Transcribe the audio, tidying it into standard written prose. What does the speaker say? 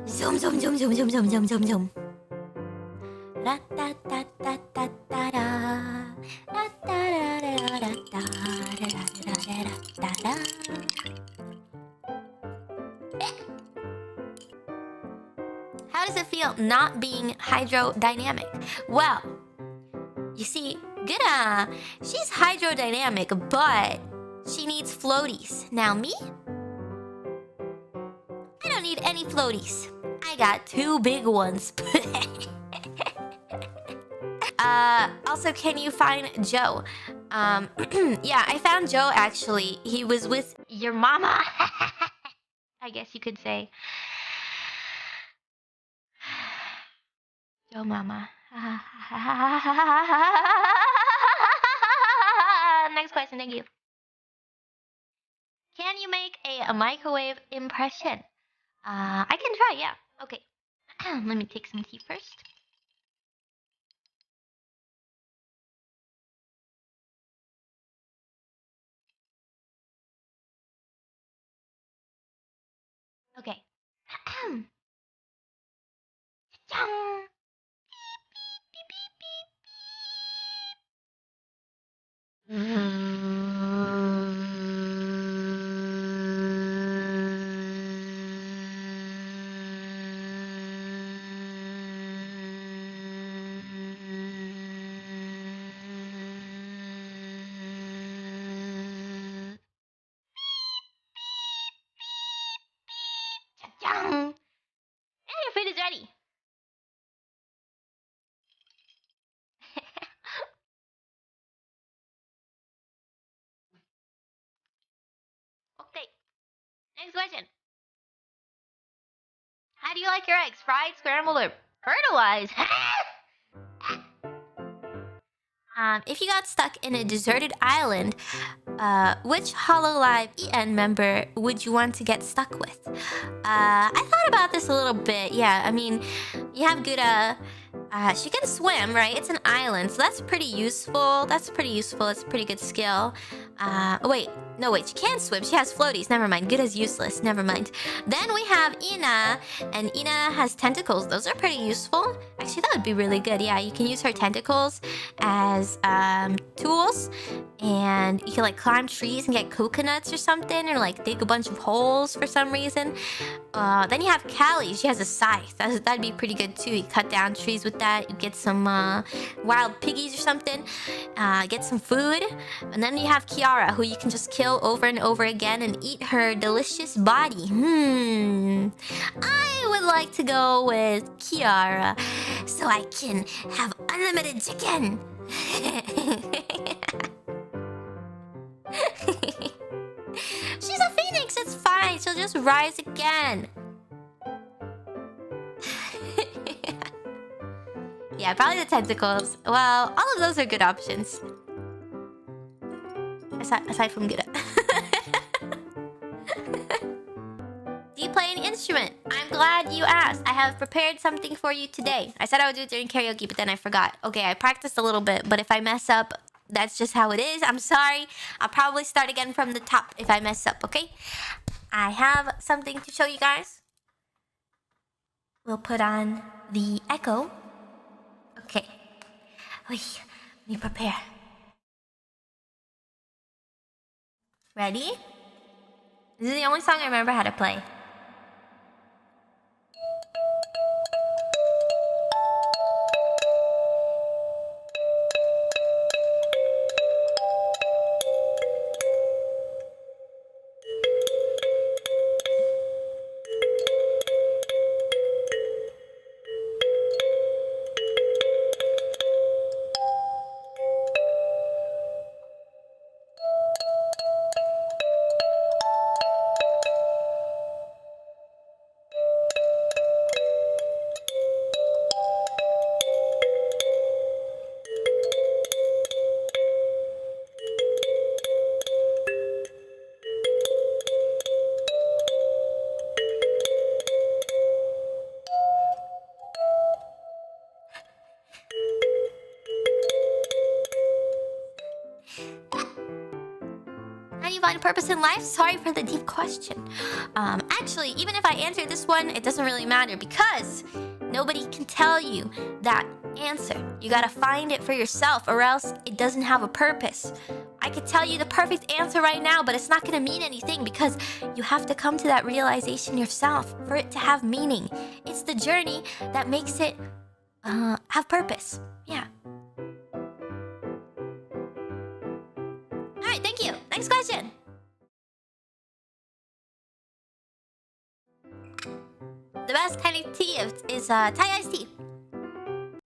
Zoom, zoom, zoom, zoom, zoom, zoom, zoom, zoom, zoom. Ra-ta-ta-ta-ta-ta-ra. Ra-ta-ra-ra-ra-ra-ra-ra-ra-ra-ra-ra. How does it feel not being hydrodynamic? Well, you see, Guna, she's hydrodynamic, but she needs floaties. Now me? I don't need any floaties. I got 2 big ones. Also, can you find Joe? Yeah, I found Joe actually. He was with your mama. I guess you could say. Joe mama. Next question, thank you. Can you make a microwave impression? I can try, yeah. Okay. Let me take some tea first. Okay. Chang. Beep, beep, beep, Chang. And your food is ready. Okay. Next question. How do you like your eggs? Fried, scrambled, or fertilized? If you got stuck in a deserted island, which Hololive EN member would you want to get stuck with? I thought about this a little bit. Yeah, I mean, you have Gura. She can swim, right? It's an island, so that's pretty useful. It's a pretty good skill. Wait. No, wait, she can't swim. She has floaties. Never mind. Gura's useless. Never mind. Then we have Ina, and Ina has tentacles. Those are pretty useful. Actually, that would be really good. Yeah, you can use her tentacles as tools, and you can like climb trees and get coconuts or something, or like dig a bunch of holes for some reason. Then you have Callie. She has a scythe. That'd be pretty good too. You cut down trees with that. You get some wild piggies or something. Get some food. And then you have Kiara, who you can just kill over and over again and eat her delicious body. I would like to go with Kiara so I can have unlimited chicken. She's a phoenix, it's fine. She'll just rise again. Yeah, probably the tentacles. Well, all of those are good options. Aside from good. Do you play an instrument? I'm glad you asked. I have prepared something for you today. I said I would do it during karaoke, but then I forgot. Okay, I practiced a little bit, but if I mess up, that's just how it is. I'm sorry. I'll probably start again from the top if I mess up, okay? I have something to show you guys. We'll put on the echo. Okay. Let me prepare. Ready? This is the only song I remember how to play. find purpose in life? Sorry for the deep question. Actually, even if I answer this one, it doesn't really matter because nobody can tell you that answer. You gotta find it for yourself or else it doesn't have a purpose. I could tell you the perfect answer right now, but it's not gonna mean anything because you have to come to that realization yourself for it to have meaning. It's the journey that makes it have purpose. Yeah. Alright, thank you. Next question. The best kind of tea is Thai iced tea.